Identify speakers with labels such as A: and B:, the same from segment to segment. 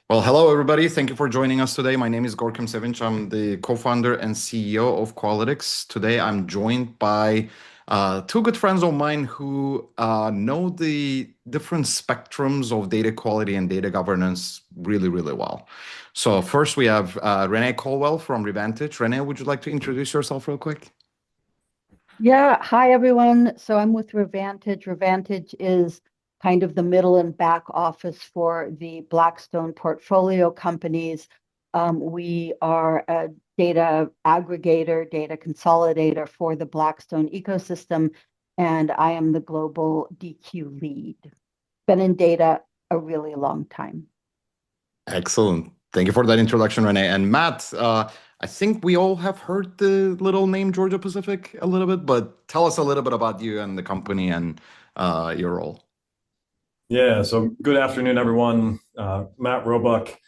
A: Well, hello, everybody. Thank you for joining us today. My name is Gorkem Sevinch. I'm the co-founder and CEO of Qualytics. Today, I'm joined by two good friends of mine who know the different spectrums of data quality and data governance really, really well. So first, we have Renee Colwell from Revantage. Renee, would you like to introduce yourself real quick?
B: Yeah, hi everyone. So I'm with Revantage. Revantage is kind of the middle and back office for the Blackstone portfolio companies. We are a data aggregator, data consolidator for the Blackstone ecosystem, and I am the global DQ lead. Been in data a really long time.
A: Excellent. Thank you for that introduction, Renee. And Matt, I think we all have heard the little name Georgia Pacific a little bit, but tell us a little bit about you and the company and your role.
C: Yeah, so good afternoon, everyone. Matt Roebuck.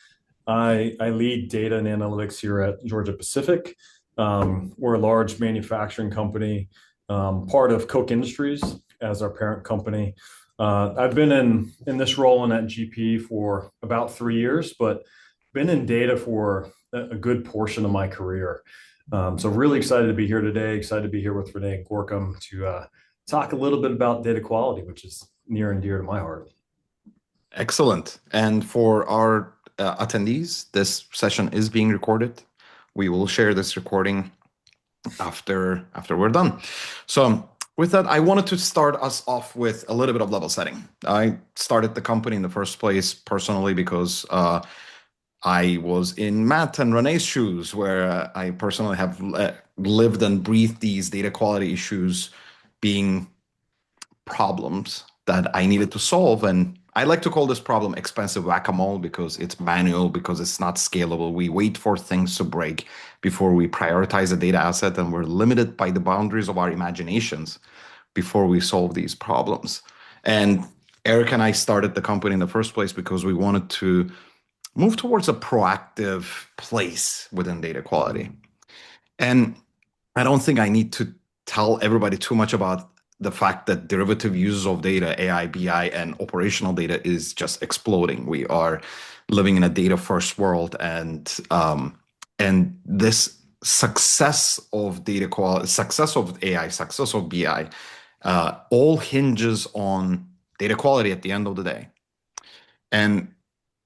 C: I lead data and analytics here at Georgia Pacific. We're a large manufacturing company, part of Koch Industries as our parent company. I've been in this role and at GP for about 3 years, but been in data for a good portion of my career. So really excited to be here today. Excited to be here with Renee Gorkum to talk a little bit about data quality, which is near and dear to my heart.
A: Excellent. And for our attendees, this session is being recorded. We will share this recording after we're done. So with that, I wanted to start us off with a little bit of level setting. I started the company in the first place personally because I was in Matt and Renee's shoes, where I personally have lived and breathed these data quality issues being problems that I needed to solve. And I like to call this problem expensive whack-a-mole because it's manual, because it's not scalable. We wait for things to break before we prioritize a data asset, and we're limited by the boundaries of our imaginations before we solve these problems. And Eric and I started the company in the first place because we wanted to move towards a proactive place within data quality. And I don't think I need to tell everybody too much about the fact that derivative uses of data, AI, BI, and operational data is just exploding. We are living in a data first world, and this success of data quality, success of AI, success of BI, all hinges on data quality at the end of the day. And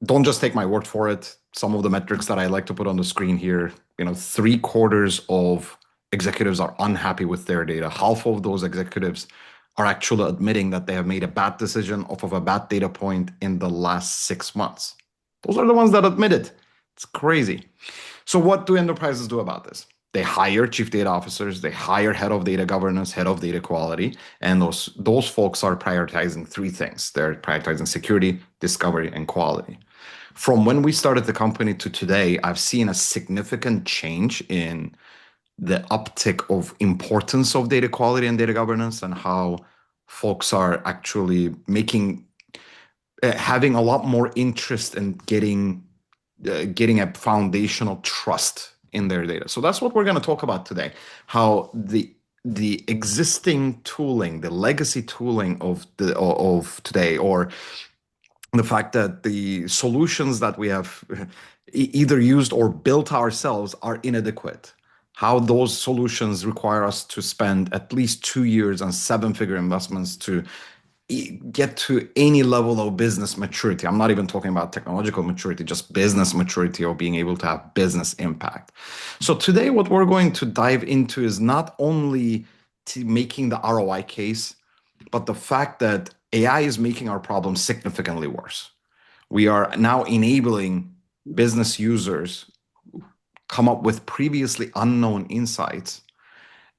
A: don't just take my word for it. Some of the metrics that I like to put on the screen here, 3/4 of executives are unhappy with their data. Half of those executives are actually admitting that they have made a bad decision off of a bad data point in the last 6 months. Those are the ones that admit it. It's crazy. So what do enterprises do about this? They hire chief data officers, they hire head of data governance, head of data quality, and those folks are prioritizing three things. They're prioritizing security, discovery, and quality. From when we started the company to today, I've seen a significant change in the uptick of importance of data quality and data governance, and how folks are actually having a lot more interest in getting a foundational trust in their data. So that's what we're going to talk about today. How the existing tooling, the legacy tooling of today, or the fact that the solutions that we have either used or built ourselves are inadequate. How those solutions require us to spend at least 2 years and seven-figure investments to get to any level of business maturity. I'm not even talking about technological maturity, just business maturity, or being able to have business impact. So today, what we're going to dive into is not only making the ROI case, but the fact that AI is making our problem significantly worse. We are now enabling business users come up with previously unknown insights.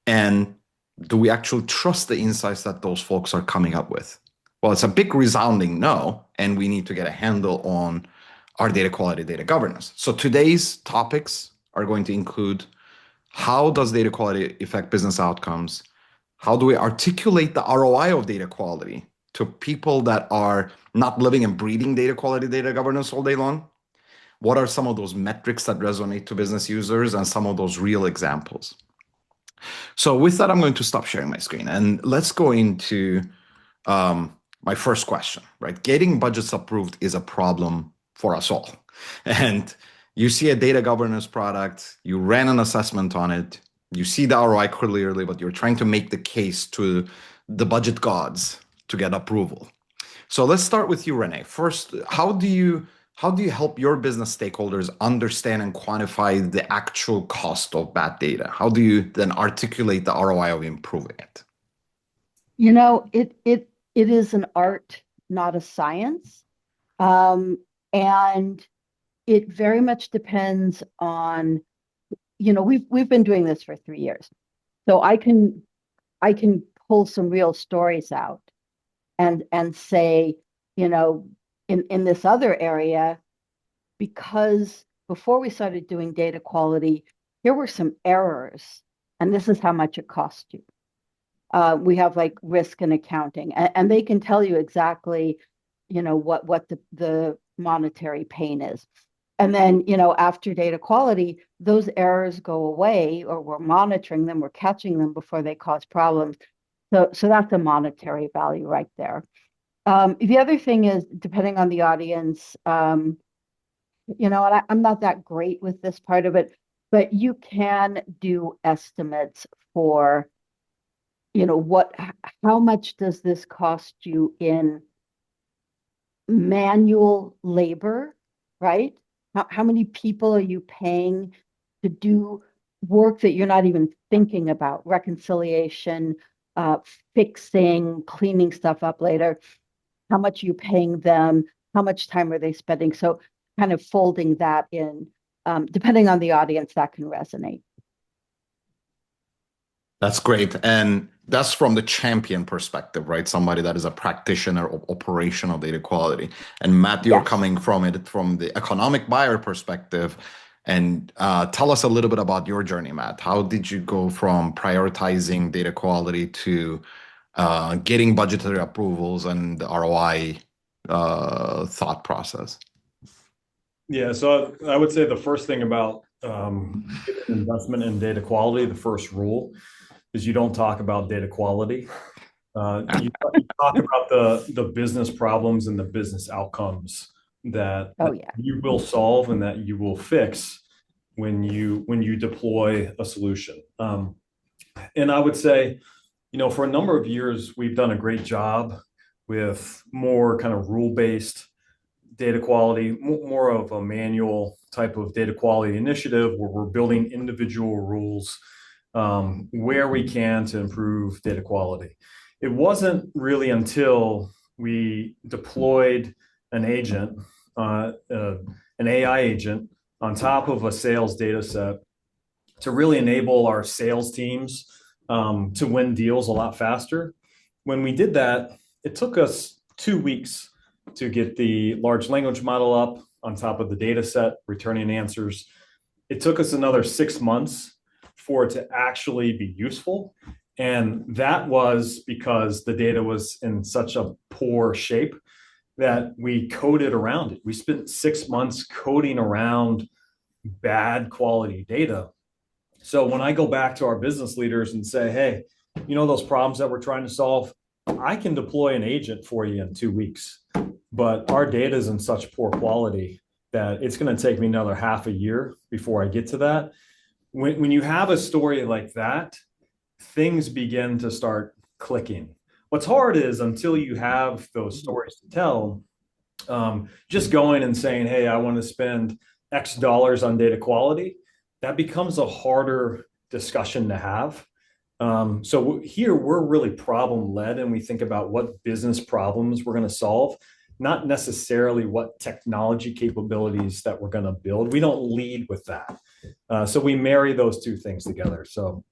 A: And do we actually trust the insights that those folks are coming up with? Well, it's a big resounding no, and we need to get a handle on our data quality, data governance. So today's topics are going to include: how does data quality affect business outcomes? How do we articulate the ROI of data quality to people that are not living and breathing data quality, data governance all day long? What are some of those metrics that resonate to business users, and some of those real examples? So with that, I'm going to stop sharing my screen and let's go into my first question, right? Getting budgets approved is a problem for us all. And you see a data governance product, you ran an assessment on it, you see the ROI clearly, but you're trying to make the case to the budget gods to get approval. So let's start with you, Renee. First, how do you help your business stakeholders understand and quantify the actual cost of bad data? How do you then articulate the ROI of improving it?
B: It is an art, not a science. And it very much depends on, we've been doing this for 3 years. So I can pull some real stories out and say, in this other area, because before we started doing data quality, here were some errors, and this is how much it cost you. We have like risk and accounting, and they can tell you exactly, what the monetary pain is. And then, after data quality, those errors go away, or we're monitoring them, we're catching them before they cause problems. So that's a monetary value right there. The other thing is, depending on the audience, and I'm not that great with this part of it, but you can do estimates for, how much does this cost you in manual labor, right? How many people are you paying to do work that you're not even thinking about? Reconciliation, fixing, cleaning stuff up later. How much are you paying them? How much time are they spending? So kind of folding that in, depending on the audience, that can resonate.
A: That's great. And that's from the champion perspective, right? Somebody that is a practitioner of operational data quality. And Matt, you're
B: Yes.
A: coming from it from the economic buyer perspective. And tell us a little bit about your journey, Matt. How did you go from prioritizing data quality to getting budgetary approvals and the ROI thought process?
C: Yeah, so I would say the first thing about investment in data quality, the first rule is you don't talk about data quality. You talk about the business problems and the business outcomes that you will solve and that you will fix when you deploy a solution. And I would say, for a number of years, we've done a great job with more kind of rule-based data quality, more of a manual type of data quality initiative where we're building individual rules where we can to improve data quality. It wasn't really until we deployed an agent, an AI agent, on top of a sales data set to really enable our sales teams to win deals a lot faster. When we did that, it took us 2 weeks to get the large language model up on top of the data set, returning answers. It took us another 6 months for it to actually be useful. And that was because the data was in such a poor shape that we coded around it. We spent 6 months coding around bad quality data. So when I go back to our business leaders and say, hey, those problems that we're trying to solve, I can deploy an agent for you in 2 weeks. But our data is in such poor quality that it's going to take me another half a year before I get to that. When you have a story like that, things begin to start clicking. What's hard is until you have those stories to tell, just going and saying, hey, I want to spend X dollars on data quality, that becomes a harder discussion to have. So here we're really problem led, and we think about what business problems we're going to solve, not necessarily what technology capabilities that we're going to build. We don't lead with that. So we marry those two things together. So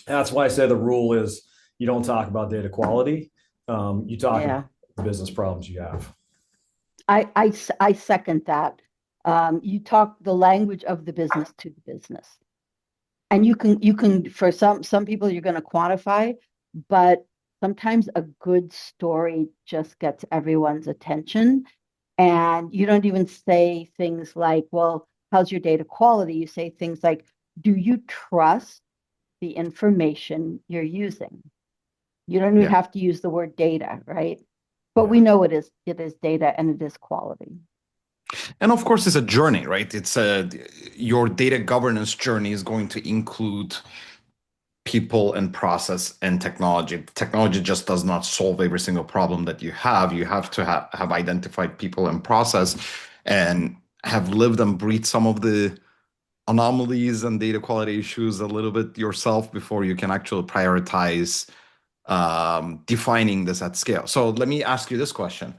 C: that's why I say the rule is you don't talk about data quality. You talk about the business problems you have.
B: I second that. You talk the language of the business to the business. And you can for some people you're going to quantify, but sometimes a good story just gets everyone's attention. And you don't even say things like, well, how's your data quality? You say things like, do you trust the information you're using? You don't even have to use the word data, right? But we know it is data and it is quality.
A: And of course, it's a journey, right? Your data governance journey is going to include people and process and technology. Technology just does not solve every single problem that you have. You have to have identified people and process and have lived and breathed some of the anomalies and data quality issues a little bit yourself before you can actually prioritize defining this at scale. So let me ask you this question.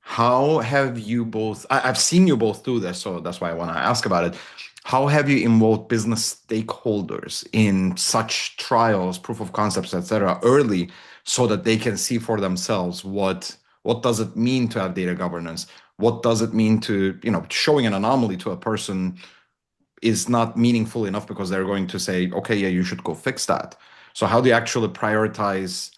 A: How have you both, I've seen you both do this, so that's why I want to ask about it. How have you involved business stakeholders in such trials, proof of concepts, etc., early so that they can see for themselves what does it mean to have data governance? What does it mean to, showing an anomaly to a person is not meaningful enough because they're going to say, okay, yeah, you should go fix that. So how do you actually prioritize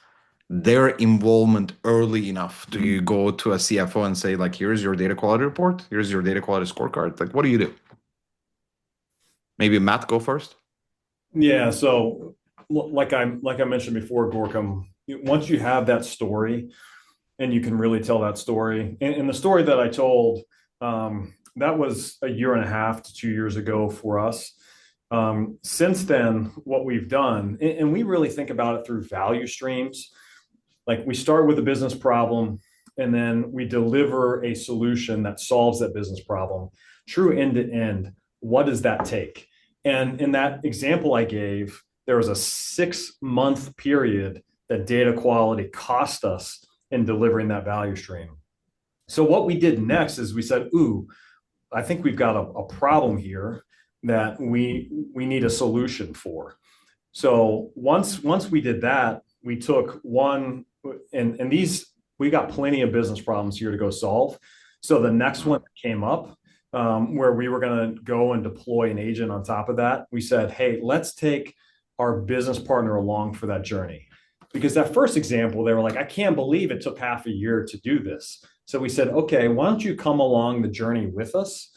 A: their involvement early enough? Do you go to a CFO and say, like, here's your data quality report, here's your data quality scorecard? Like, what do you do? Maybe Matt, go first.
C: Yeah, so like I mentioned before, Gorkum, once you have that story and you can really tell that story, and the story that I told, that was a year and a half to 2 years ago for us. Since then, what we've done, and we really think about it through value streams. Like we start with a business problem, and then we deliver a solution that solves that business problem. True end to end, what does that take? And in that example I gave, there was a 6-month period that data quality cost us in delivering that value stream. So what we did next is we said, ooh, I think we've got a problem here that we need a solution for. So once we did that, we took one, and these, we got plenty of business problems here to go solve. So the next one that came up, where we were going to go and deploy an agent on top of that, we said, hey, let's take our business partner along for that journey. Because that first example, they were like, I can't believe it took half a year to do this. So we said, okay, why don't you come along the journey with us?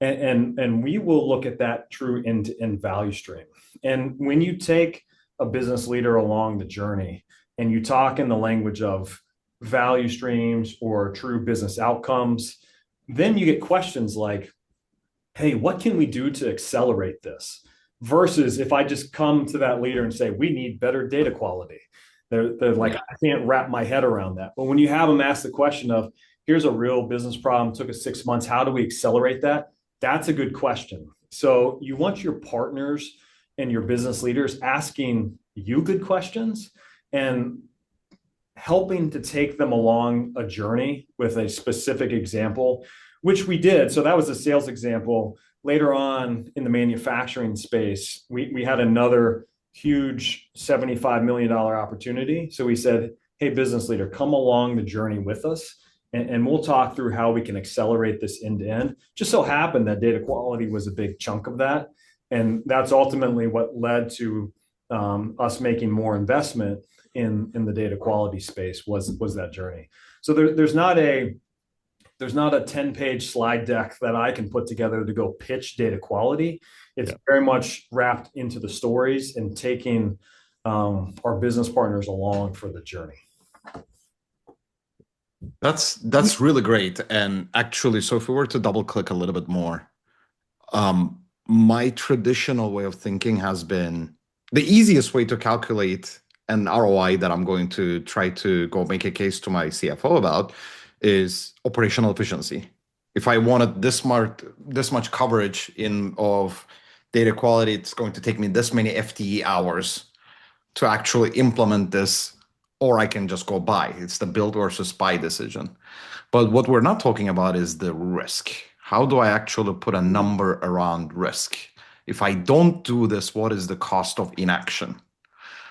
C: And we will look at that true end-to-end value stream. And when you take a business leader along the journey and you talk in the language of value streams or true business outcomes, then you get questions like, hey, what can we do to accelerate this? Versus if I just come to that leader and say, we need better data quality. They're like, I can't wrap my head around that. But when you have them ask the question of, here's a real business problem, took us 6 months, how do we accelerate that? That's a good question. So you want your partners and your business leaders asking you good questions and helping to take them along a journey with a specific example, which we did. So that was a sales example. Later on in the manufacturing space, we had another huge $75 million opportunity. So we said, hey, business leader, come along the journey with us. And we'll talk through how we can accelerate this end to end. Just so happened that data quality was a big chunk of that. And that's ultimately what led to us making more investment in the data quality space was that journey. So there's not a 10-page slide deck that I can put together to go pitch data quality. It's very much wrapped into the stories and taking our business partners along for the journey.
A: That's really great. And actually, so if we were to double click a little bit more, my traditional way of thinking has been the easiest way to calculate an ROI that I'm going to try to go make a case to my CFO about is operational efficiency. If I wanted this much coverage of data quality, it's going to take me this many FTE hours to actually implement this, or I can just go buy. It's the build versus buy decision. But what we're not talking about is the risk. How do I actually put a number around risk? If I don't do this, what is the cost of inaction?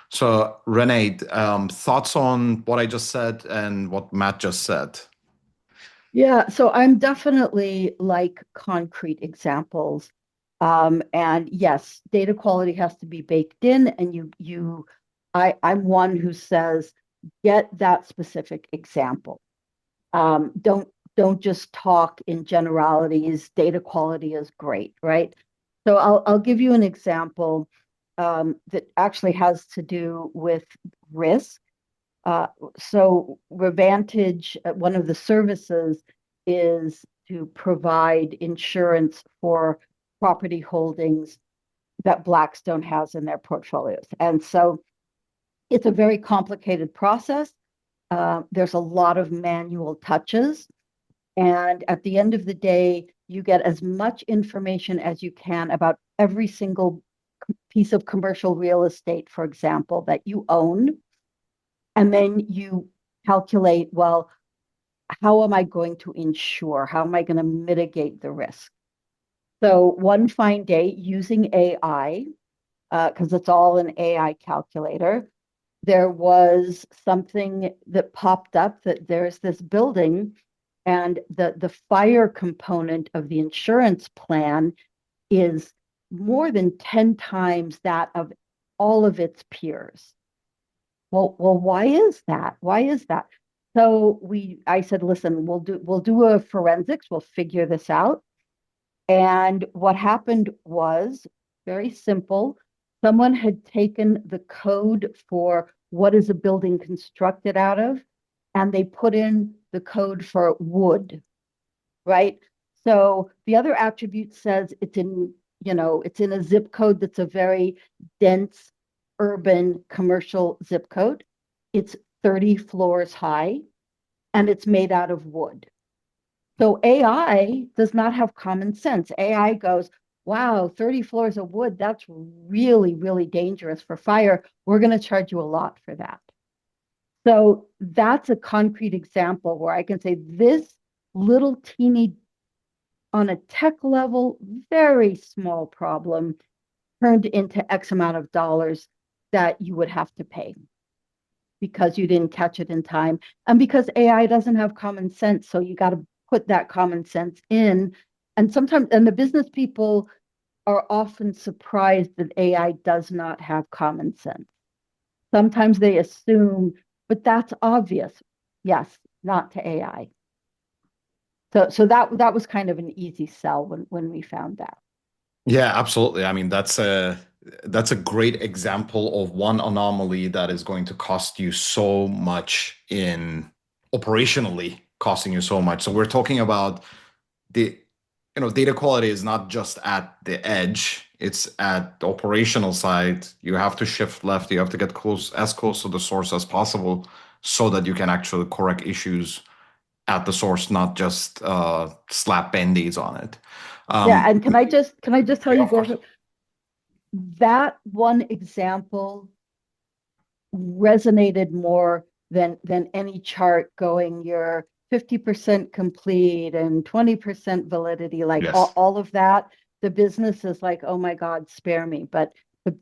A: So Renee, thoughts on what I just said and what Matt just said?
B: Yeah, so I'm definitely like concrete examples. And yes, data quality has to be baked in, and I'm one who says, get that specific example. Don't just talk in generalities. Data quality is great, right? So I'll give you an example that actually has to do with risk. So Revantage, one of the services is to provide insurance for property holdings that Blackstone has in their portfolios. And so it's a very complicated process. There's a lot of manual touches. And at the end of the day, you get as much information as you can about every single piece of commercial real estate, for example, that you own. And then you calculate, well, how am I going to insure? How am I going to mitigate the risk? So one fine day, using AI, because it's all an AI calculator, there was something that popped up that there's this building and the fire component of the insurance plan is more than 10 times that of all of its peers. Well, why is that? Why is that? So I said, listen, we'll do a forensics, we'll figure this out. And what happened was very simple. Someone had taken the code for what is a building constructed out of, and they put in the code for wood, right? So the other attribute says it's in a zip code that's a very dense urban commercial zip code. It's 30 floors high and it's made out of wood. So AI does not have common sense. AI goes, wow, 30 floors of wood, that's really, really dangerous for fire. We're going to charge you a lot for that. So that's a concrete example where I can say this little teeny, on a tech level, very small problem turned into X amount of dollars that you would have to pay because you didn't catch it in time. And because AI doesn't have common sense, so you got to put that common sense in. And sometimes, and the business people are often surprised that AI does not have common sense. Sometimes they assume, but that's obvious. Yes, not to AI. So that was kind of an easy sell when we found that.
A: Yeah, absolutely. I mean, that's a great example of one anomaly that is going to cost you so much in operationally costing you so much. So we're talking about the data quality is not just at the edge, it's at the operational side. You have to shift left, you have to get as close to the source as possible so that you can actually correct issues at the source, not just slap band-aids on it.
B: Yeah, and can I just tell
A: Yeah,
B: you,
A: of course.
B: Gorka, that one example resonated more than any chart going you're 50% complete and 20% validity, like
A: Yes.
B: all of that. The business is like, oh my God, spare me. But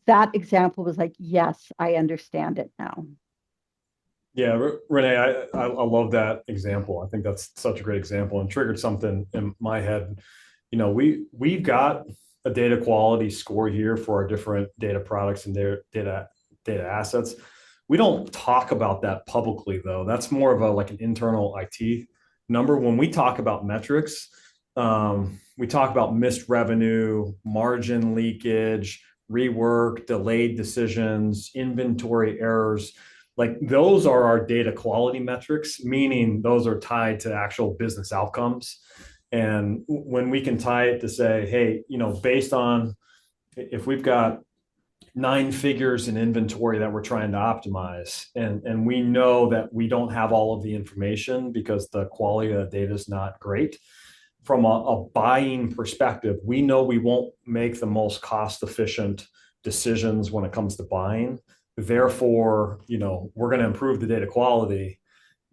B: that example was like, yes, I understand it now.
C: Yeah, Renee, I love that example. I think that's such a great example and triggered something in my head. We've got a data quality score here for our different data products and their data assets. We don't talk about that publicly though. That's more of like an internal IT number. When we talk about metrics, we talk about missed revenue, margin leakage, rework, delayed decisions, inventory errors. Like those are our data quality metrics, meaning those are tied to actual business outcomes. And when we can tie it to say, hey, based on if we've got 9 figures in inventory that we're trying to optimize, and we know that we don't have all of the information because the quality of the data is not great. From a buying perspective, we know we won't make the most cost efficient decisions when it comes to buying. Therefore, we're going to improve the data quality,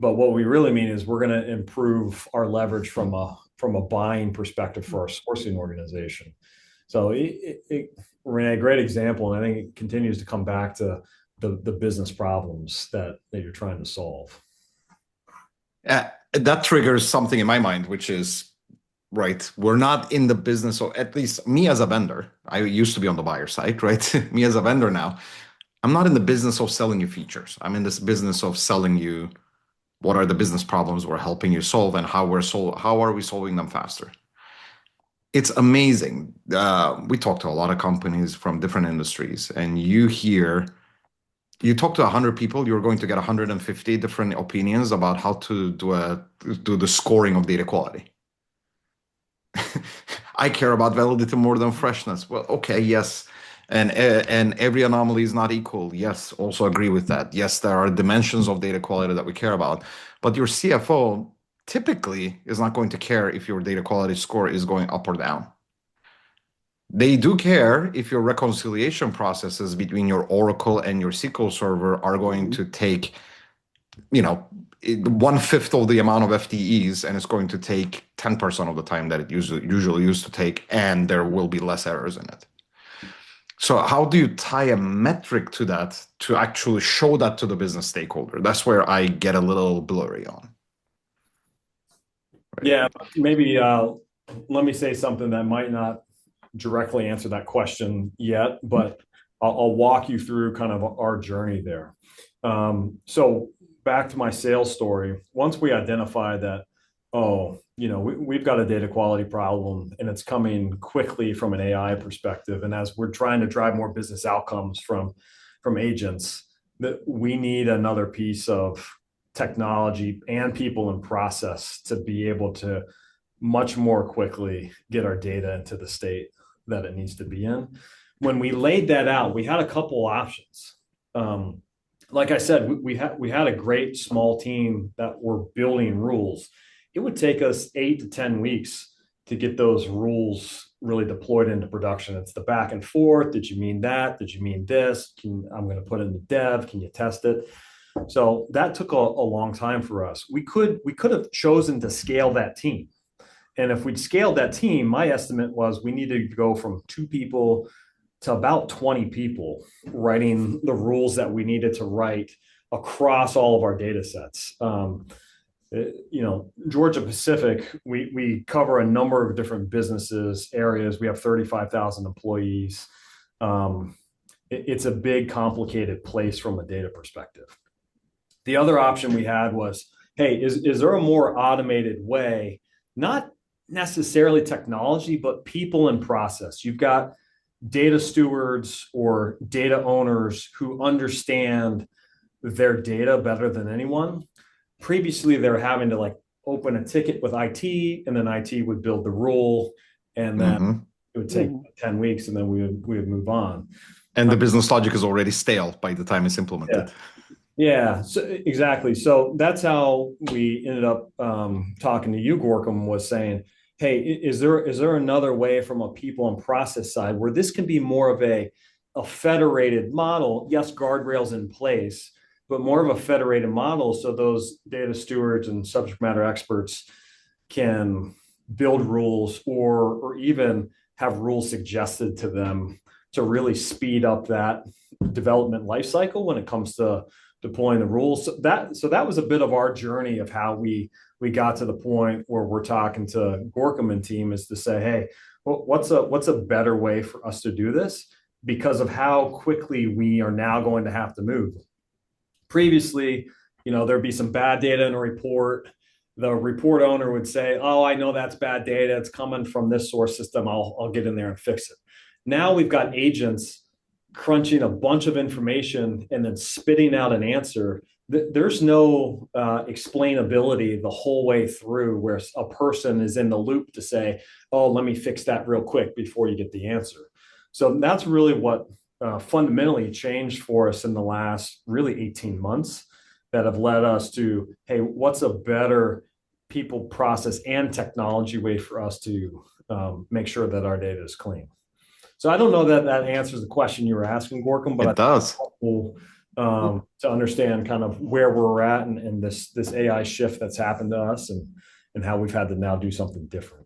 C: but what we really mean is we're going to improve our leverage from a buying perspective for our sourcing organization. So, Renee, great example, and I think it continues to come back to the business problems that you're trying to solve.
A: That triggers something in my mind, which is right. We're not in the business, or at least me as a vendor. I used to be on the buyer side, right? Me as a vendor now. I'm not in the business of selling you features. I'm in this business of selling you what are the business problems we're helping you solve and how are we solving them faster. It's amazing. We talk to a lot of companies from different industries, and you talk to 100 people, you're going to get 150 different opinions about how to do the scoring of data quality. I care about validity more than freshness. Well, okay, yes. And every anomaly is not equal. Yes, also agree with that. Yes, there are dimensions of data quality that we care about. But your CFO typically is not going to care if your data quality score is going up or down. They do care if your reconciliation processes between your Oracle and your SQL server are going to take, you know, 1/5 of the amount of FTEs, and it's going to take 10% of the time that it usually used to take, and there will be less errors in it. So how do you tie a metric to that to actually show that to the business stakeholder? That's where I get a little blurry on. Right?
C: Yeah, maybe let me say something that might not directly answer that question yet, but I'll walk you through kind of our journey there. So back to my sales story. Once we identify that, we've got a data quality problem and it's coming quickly from an AI perspective. And as we're trying to drive more business outcomes from agents, that we need another piece of technology and people and process to be able to much more quickly get our data into the state that it needs to be in. When we laid that out, we had a couple options. Like I said, we had a great small team that were building rules. It would take us 8 to 10 weeks to get those rules really deployed into production. It's the back and forth. Did you mean that? Did you mean this? I'm going to put it into dev. Can you test it? So that took a long time for us. We could have chosen to scale that team. And if we'd scaled that team, my estimate was we needed to go from 2 people to about 20 people writing the rules that we needed to write across all of our data sets. Georgia Pacific, we cover a number of different businesses, areas. We have 35,000 employees. It's a big, complicated place from a data perspective. The other option we had was, hey, is there a more automated way, not necessarily technology, but people and process? You've got data stewards or data owners who understand their data better than anyone. Previously, they were having to open a ticket with IT, and then IT would build the rule, and then it would take 10 weeks, and then we would move on.
A: And the business logic is already stale by the time it's implemented.
C: Yeah, so exactly. So that's how we ended up talking to you, Gorkum, was saying, hey, is there another way from a people and process side where this can be more of a federated model? Yes, guardrails in place, but more of a federated model so those data stewards and subject matter experts can build rules or even have rules suggested to them to really speed up that development lifecycle when it comes to deploying the rules. So that was a bit of our journey of how we got to the point where we're talking to Gorkum and team, is to say, hey, what's a better way for us to do this because of how quickly we are now going to have to move. Previously, there'd be some bad data in a report. The report owner would say, oh, I know that's bad data. It's coming from this source system. I'll get in there and fix it. Now we've got agents crunching a bunch of information and then spitting out an answer. There's no explainability the whole way through where a person is in the loop to say, oh, let me fix that real quick before you get the answer. So that's really what fundamentally changed for us in the last really 18 months that have led us to, hey, what's a better people, process, and technology way for us to make sure that our data is clean? So I don't know that answers the question you were asking, Gorkum, but
A: it does.
C: Helpful to understand kind of where we're at and this AI shift that's happened to us and how we've had to now do something different.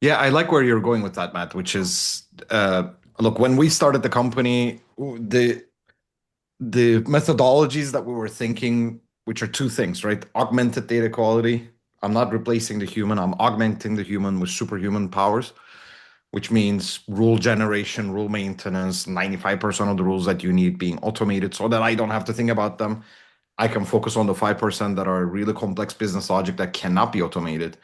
A: Yeah, I like where you're going with that, Matt, which is, look, when we started the company, the methodologies that we were thinking, which are 2 things, right? Augmented data quality. I'm not replacing the human. I'm augmenting the human with superhuman powers, which means rule generation, rule maintenance, 95% of the rules that you need being automated so that I don't have to think about them. I can focus on the 5% that are really complex business logic that cannot be automated.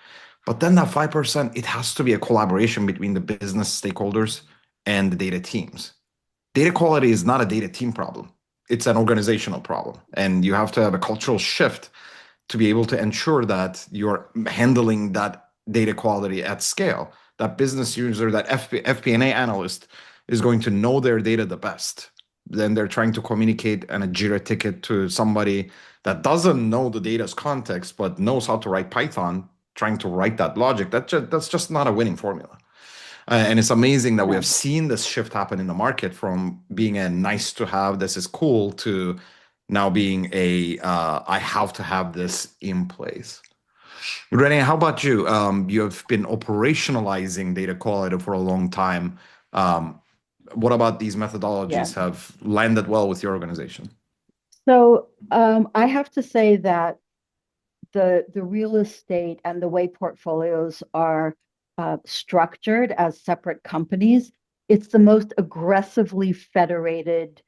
A: But then that 5%, it has to be a collaboration between the business stakeholders and the data teams. Data quality is not a data team problem. It's an organizational problem. And you have to have a cultural shift to be able to ensure that you're handling that data quality at scale. That business user, that FP&A analyst is going to know their data the best. Then they're trying to communicate a Jira ticket to somebody that doesn't know the data's context, but knows how to write Python, trying to write that logic. That's just not a winning formula. And it's amazing that we have seen this shift happen in the market from being a nice to have, this is cool, to now being I have to have this in place. Renee, how about you? You have been operationalizing data quality for a long time. What about these
B: Yeah.
A: methodologies have landed well with your organization?
B: So I have to say that the real estate and the way portfolios are structured as separate companies, it's the most aggressively federated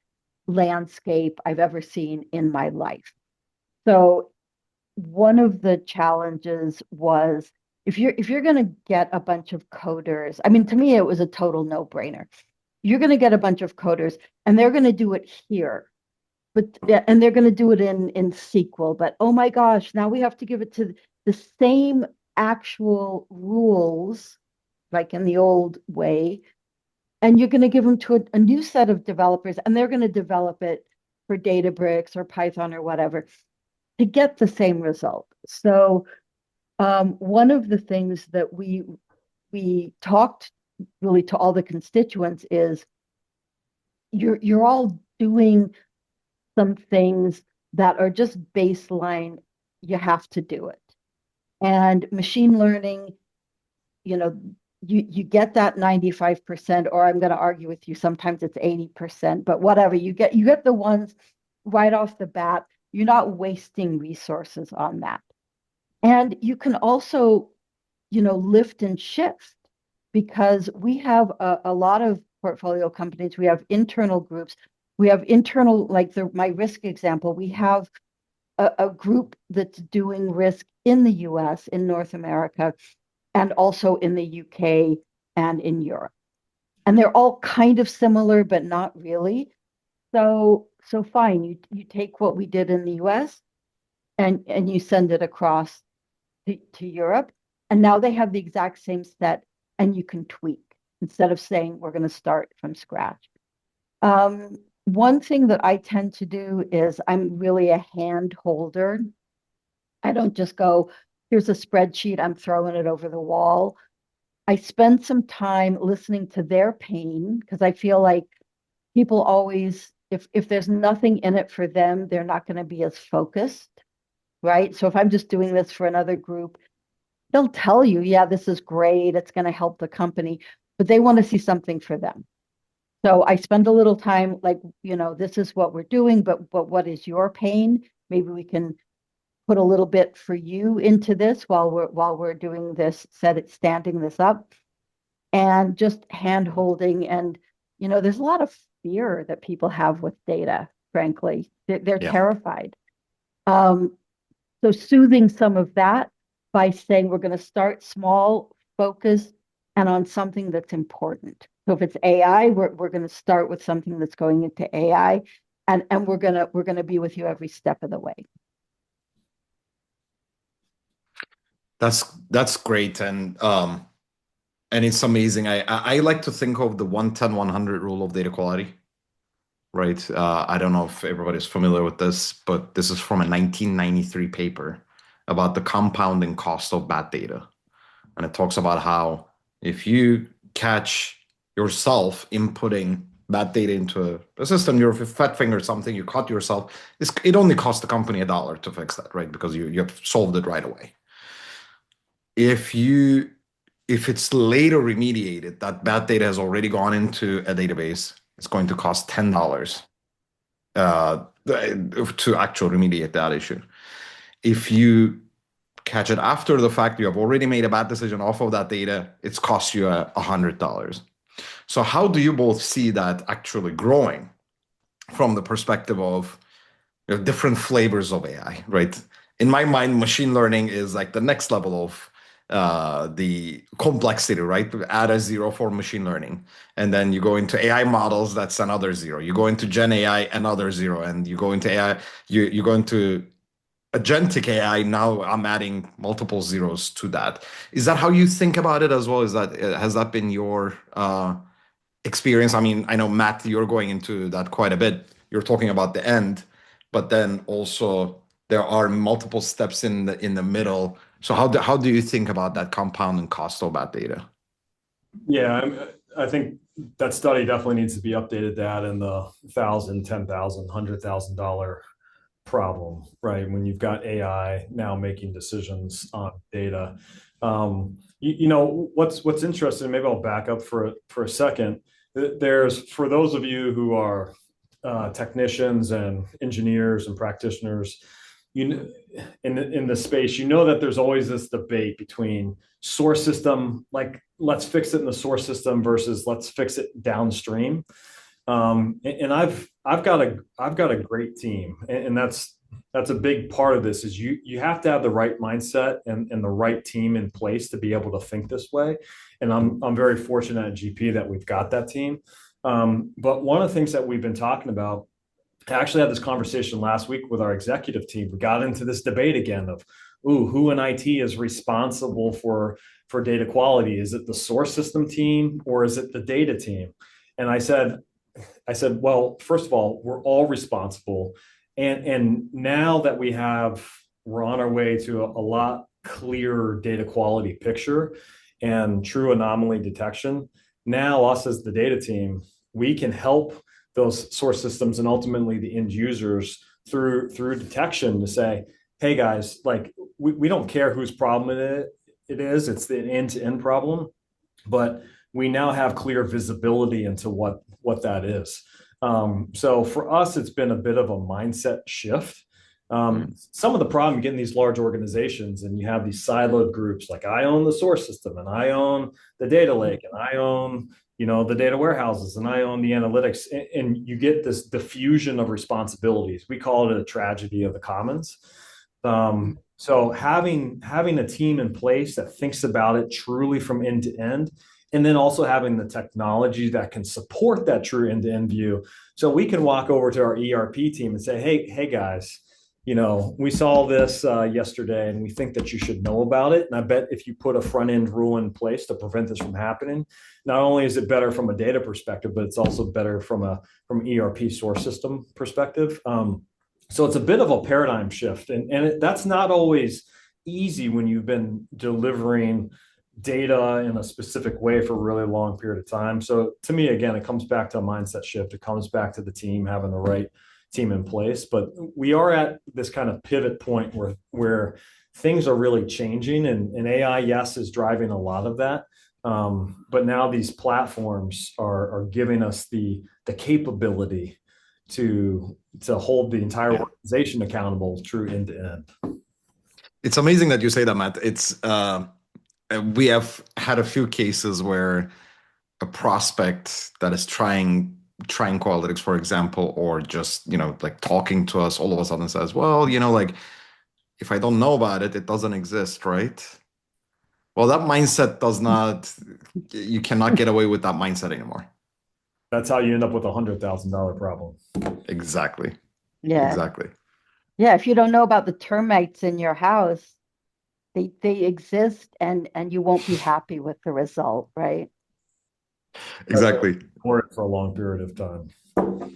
B: landscape I've ever seen in my life. So one of the challenges was if you're going to get a bunch of coders, I mean, to me, it was a total no-brainer. You're going to get a bunch of coders and they're going to do it here. But and they're going to do it in SQL, but oh my gosh, now we have to give it to the same actual rules, like in the old way, and you're going to give them to a new set of developers, and they're going to develop it for Databricks or Python or whatever to get the same result. So one of the things that we talked really to all the constituents is you're all doing some things that are just baseline. You have to do it. And machine learning, you know, you get that 95%, or I'm going to argue with you, sometimes it's 80%, but whatever, you get the ones right off the bat. You're not wasting resources on that. And you can also, lift and shift, because we have a lot of portfolio companies. We have internal groups. We have internal, like my risk example, we have a group that's doing risk in the US, in North America, and also in the UK and in Europe. And they're all kind of similar, but not really. So fine, you take what we did in the US and you send it across to Europe. And now they have the exact same set, and you can tweak instead of saying we're going to start from scratch. One thing that I tend to do is I'm really a hand holder. I don't just go, here's a spreadsheet, I'm throwing it over the wall. I spend some time listening to their pain, because I feel like people always, if there's nothing in it for them, they're not going to be as focused, right? So if I'm just doing this for another group, they'll tell you, yeah, this is great, it's going to help the company, but they want to see something for them. So I spend a little time like, this is what we're doing, but what is your pain? Maybe we can put a little bit for you into this while we're doing this, standing this up, and just hand holding. And, there's a lot of fear that people have with data, frankly. They're terrified. So soothing some of that by saying we're going to start small, focus, and on something that's important. So if it's AI, we're going to start with something that's going into AI, and we're gonna be with you every step of the way.
A: That's great, and it's amazing. I like to think of the 110-100 rule of data quality, right? I don't know if everybody's familiar with this, but this is from a 1993 paper about the compounding cost of bad data. And it talks about how if you catch yourself inputting bad data into a system, you're a fat finger something, you caught yourself, it only costs the company $1 to fix that, right? Because you have solved it right away. If it's later remediated, that bad data has already gone into a database, it's going to cost $10 to actually remediate that issue. If you catch it after the fact, you have already made a bad decision off of that data, it's cost you $100. So how do you both see that actually growing from the perspective of different flavors of AI, right? In my mind, machine learning is like the next level of the complexity, right? Add a zero for machine learning. And then you go into AI models, that's another zero. You go into Gen AI, another zero. And you go into AI, you go into agentic AI, now I'm adding multiple zeros to that. Is that how you think about it as well? Is that has that been your experience? I mean, I know Matt, you're going into that quite a bit. You're talking about the end, but then also there are multiple steps in the middle. So how do you think about that compounding cost of that data?
C: Yeah, I think that study definitely needs to be updated. That in the $1,000, $10,000, $100,000 problem, right? When you've got AI now making decisions on data. What's interesting, maybe I'll back up for a second. There's, for those of you who are technicians and engineers and practitioners, in the space, that there's always this debate between source system, like let's fix it in the source system versus let's fix it downstream. And I've got a great team, and that's a big part of this. Is you have to have the right mindset and the right team in place to be able to think this way. And I'm very fortunate at GP that we've got that team. But one of the things that we've been talking about, I actually had this conversation last week with our executive team. We got into this debate again of, who in IT is responsible for data quality? Is it the source system team or is it the data team? And I said, well, first of all, we're all responsible. And now that we're on our way to a lot clearer data quality picture and true anomaly detection. Now us as the data team, we can help those source systems and ultimately the end users through detection to say, hey guys, like we don't care whose problem it is, it's the end-to-end problem, but we now have clear visibility into what that is. So for us, it's been a bit of a mindset shift. Some of the problem getting these large organizations and you have these siloed groups, like I own the source system and I own the data lake and I own the data warehouses and I own the analytics, and you get this diffusion of responsibilities. We call it a tragedy of the commons. So having a team in place that thinks about it truly from end to end, and then also having the technology that can support that true end-to-end view. So we can walk over to our ERP team and say, hey guys, we saw this yesterday and we think that you should know about it. And I bet if you put a front end rule in place to prevent this from happening, not only is it better from a data perspective, but it's also better from ERP source system perspective. So it's a bit of a paradigm shift. And that's not always easy when you've been delivering data in a specific way for a really long period of time. So to me, again, it comes back to a mindset shift. It comes back to the team having the right team in place. But we are at this kind of pivot point where things are really changing, and AI, yes, is driving a lot of that. But now these platforms are giving us the capability to hold the entire organization accountable through end to end.
A: It's amazing that you say that, Matt. We have had a few cases where a prospect that is trying Qualytics, for example, or just, like talking to us all of a sudden says, well, like if I don't know about it, it doesn't exist, right? Well, that mindset you cannot get away with that mindset anymore.
C: That's how you end up with $100,000 problem.
A: Exactly.
B: Yeah.
A: Exactly.
B: Yeah. If you don't know about the termites in your house, they exist and you won't be happy with the result, right?
A: Exactly.
C: For a long period of time.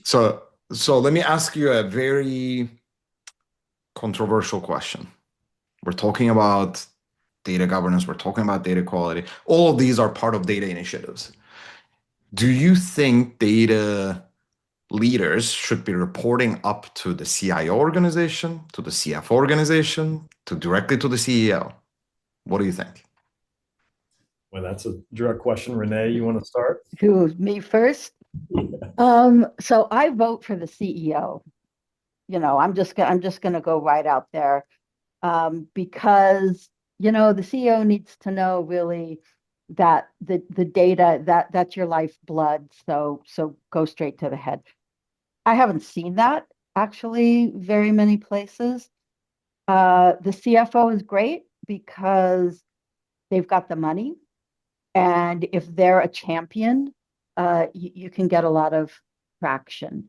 A: So let me ask you a very controversial question. We're talking about data governance, we're talking about data quality. All of these are part of data initiatives. Do you think data leaders should be reporting up to the CIO organization, to the CFO organization, directly to the CEO? What do you think?
C: Well, that's a direct question. Renee, you want to start?
B: Who, me first? So I vote for the CEO. I'm just gonna go right out there, because the CEO needs to know really that the data that's your lifeblood. So go straight to the head. I haven't seen that actually very many places. The CFO is great because they've got the money, and if they're a champion, you can get a lot of traction.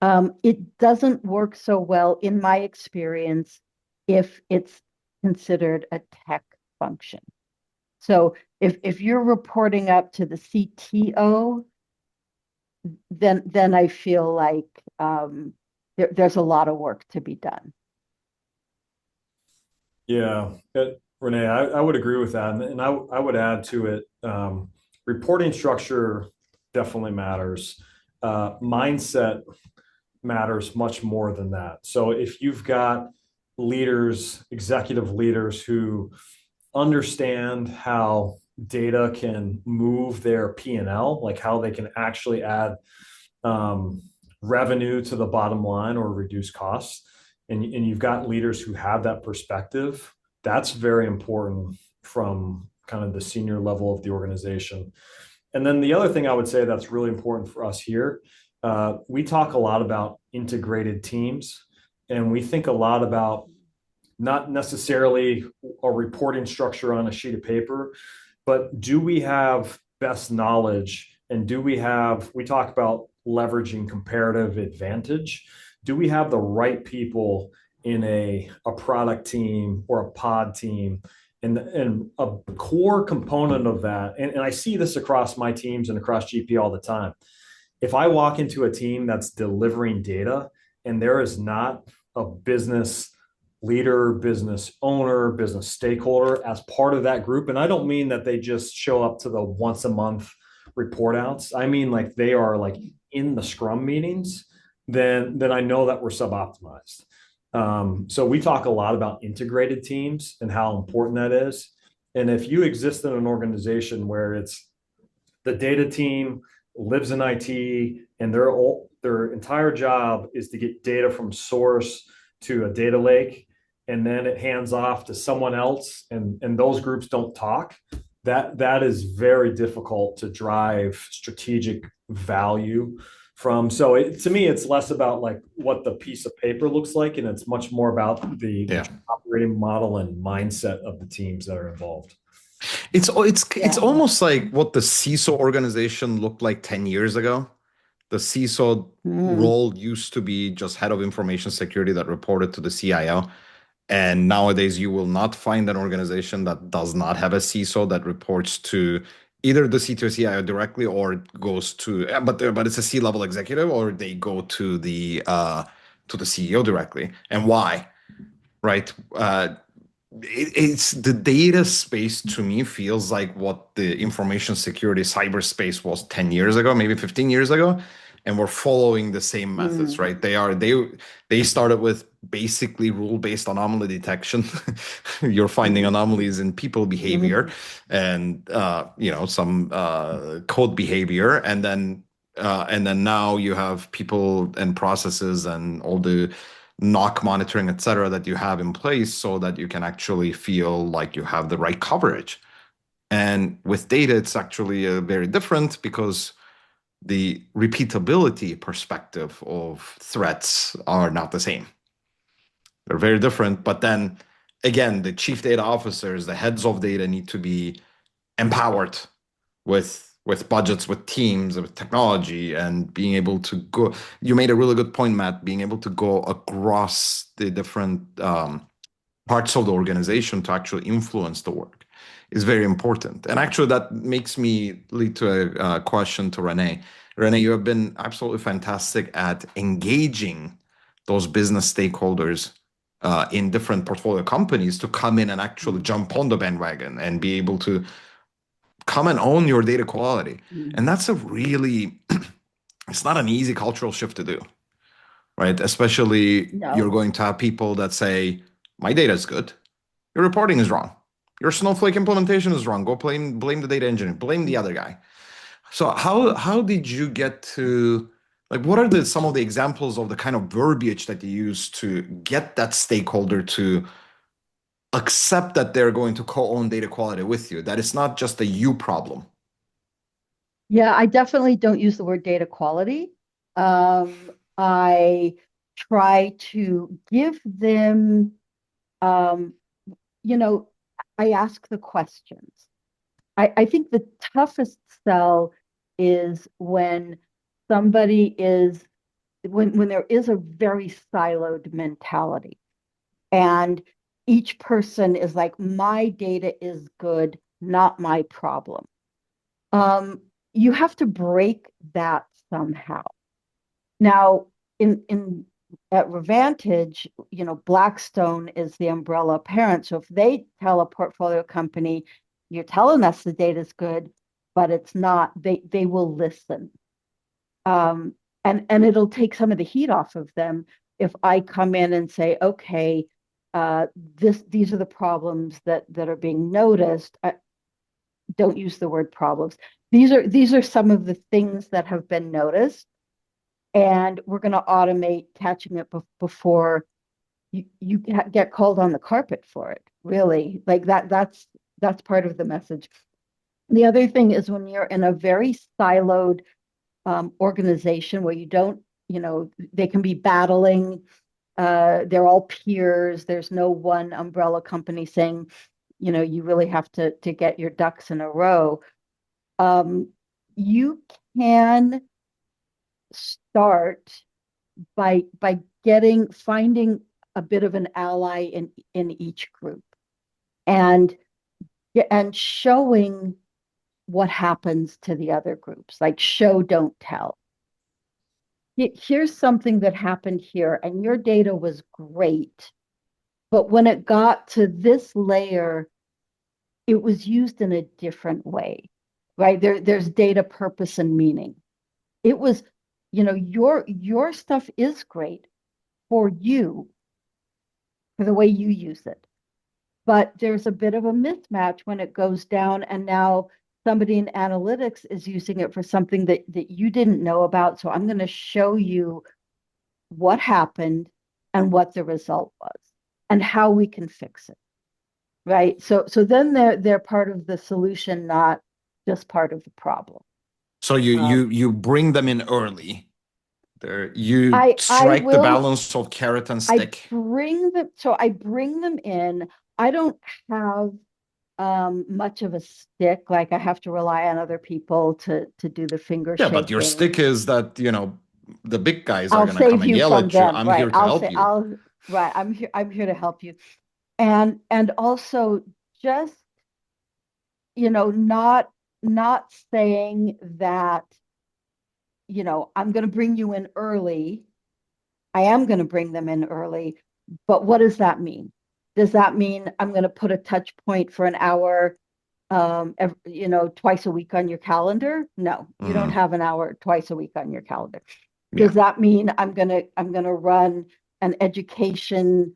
B: It doesn't work so well in my experience if it's considered a tech function. So if you're reporting up to the CTO, then I feel like there's a lot of work to be done.
C: Yeah, Renee, I would agree with that. And I would add to it, reporting structure definitely matters. Mindset matters much more than that. So if you've got leaders, executive leaders who understand how data can move their P&L, like how they can actually add revenue to the bottom line or reduce costs, and you've got leaders who have that perspective, that's very important from kind of the senior level of the organization. And then the other thing I would say that's really important for us here, we talk a lot about integrated teams, and we think a lot about not necessarily a reporting structure on a sheet of paper, but do we have best knowledge, and we talk about leveraging comparative advantage. Do we have the right people in a product team or a pod team? And a core component of that, and I see this across my teams and across GP all the time. If I walk into a team that's delivering data and there is not a business leader, business owner, business stakeholder as part of that group, and I don't mean that they just show up to the once a month report outs. I mean, like they are like in the Scrum meetings, then I know that we're suboptimized. So we talk a lot about integrated teams and how important that is. And if you exist in an organization where it's the data team lives in IT and their entire job is to get data from source to a data lake, and then it hands off to someone else, and those groups don't talk, that is very difficult to drive strategic value from. So to me, it's less about like what the piece of paper looks like, and it's much more about the operating model and mindset of the teams that are involved.
A: It's almost like what the CISO organization looked like 10 years ago. The CISO role used to be just head of information security that reported to the CIO. And nowadays, you will not find an organization that does not have a CISO that reports to either the CTO CIO directly, or goes to, but it's a C-level executive, or they go to the CEO directly. And why? Right? It's the data space to me feels like what the information security cyberspace was 10 years ago, maybe 15 years ago. And we're following the same methods, right? They started with basically rule-based anomaly detection. You're finding anomalies in people behavior and some code behavior, and then now you have people and processes and all the knock monitoring, et cetera, that you have in place so that you can actually feel like you have the right coverage. And with data, it's actually very different, because the repeatability perspective of threats are not the same. They're very different. But then again, the chief data officers, the heads of data, need to be empowered with budgets, with teams, with technology, and being able to go. You made a really good point, Matt. Being able to go across the different parts of the organization to actually influence the work is very important. And actually, that makes me lead to a question to Renee. Renee, you have been absolutely fantastic at engaging those business stakeholders in different portfolio companies to come in and actually jump on the bandwagon and be able to come and own your data quality. And that's it's not an easy cultural shift to do, right? Especially you're going to have people that say, my data is good, your reporting is wrong, your Snowflake implementation is wrong, go blame the data engineer, blame the other guy. So how did you get to, like, what are some of the examples of the kind of verbiage that you use to get that stakeholder to accept that they're going to co-own data quality with you, that it's not just a you problem?
B: Yeah, I definitely don't use the word data quality. I try to give them, I ask the questions. I think the toughest sell is when somebody when there is a very siloed mentality. And each person is like, my data is good, not my problem. You have to break that somehow. Now, in at Revantage, Blackstone is the umbrella parent. So if they tell a portfolio company, you're telling us the data's good, but it's not, they will listen. And it'll take some of the heat off of them if I come in and say, okay, these are the problems that are being noticed. Don't use the word problems. These are some of the things that have been noticed, and we're going to automate catching it before you get called on the carpet for it. Really, like that's part of the message. The other thing is when you're in a very siloed organization where you don't, they can be battling. They're all peers. There's no one umbrella company saying, you really have to get your ducks in a row. You can start by finding a bit of an ally in each group, and showing what happens to the other groups, like show, don't tell. Here's something that happened here, and your data was great, but when it got to this layer, it was used in a different way, right? There's data, purpose, and meaning. It was, your stuff is great for you, for the way you use it. But there's a bit of a mismatch when it goes down, and now somebody in analytics is using it for something that you didn't know about. So I'm going to show you what happened and what the result was and how we can fix it. Right. So then they're part of the solution, not just part of the problem.
A: So you bring them in early. You strike the balance of carrot and stick.
B: I bring them in. I don't have much of a stick. Like I have to rely on other people to do the finger shaking.
A: Yeah, but your stick is that, the big guys are going to come and yell at you. I'm here to help you.
B: Right. I'm here to help you. And also just, not saying that, I'm going to bring you in early. I am going to bring them in early, but what does that mean? Does that mean I'm going to put a touch point for an hour, twice a week on your calendar? No, you don't have an hour twice a week on your calendar. Does that mean I'm going to run an education,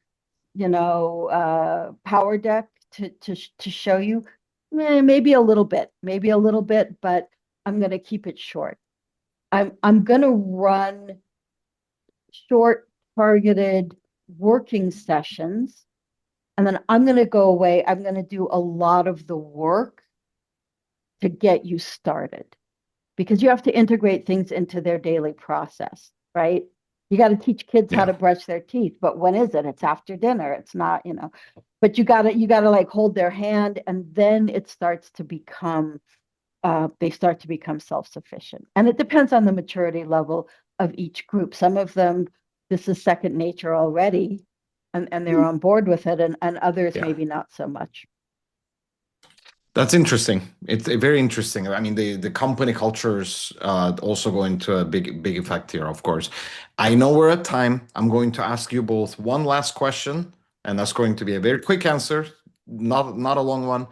B: power deck to show you? Maybe a little bit, but I'm going to keep it short. I'm going to run short, targeted working sessions, and then I'm going to go away. I'm going to do a lot of the work to get you started, because you have to integrate things into their daily process, right? You got to teach kids how to brush their teeth, but when is it? It's after dinner. It's not, but you got to like hold their hand, and then it starts to become, they start to become self-sufficient. And it depends on the maturity level of each group. Some of them, this is second nature already, and they're on board with it, and others maybe not so much.
A: That's interesting. It's very interesting. I mean, the company cultures also go into a big effect here, of course. I know we're at time. I'm going to ask you both one last question, and that's going to be a very quick answer, not a long one.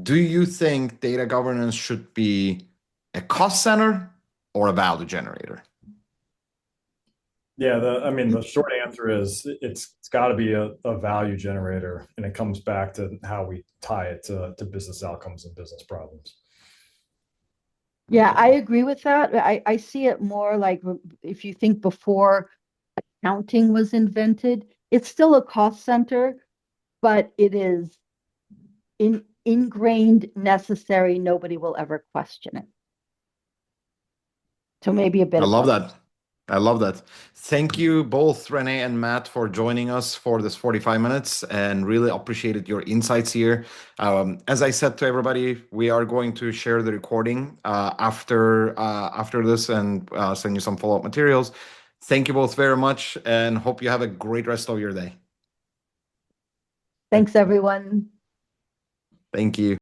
A: Do you think data governance should be a cost center or a value generator?
C: Yeah, the short answer is it's got to be a value generator, and it comes back to how we tie it to business outcomes and business problems.
B: Yeah, I agree with that. I see it more like, if you think before accounting was invented, it's still a cost center, but it is ingrained, necessary. Nobody will ever question it. So maybe a bit
A: I
B: of
A: love
B: both.
A: that. I love that. Thank you both, Renee and Matt, for joining us for this 45 minutes, and really appreciated your insights here. As I said to everybody, we are going to share the recording after this, and send you some follow-up materials. Thank you both very much, and hope you have a great rest of your day.
B: Thanks, everyone.
A: Thank you.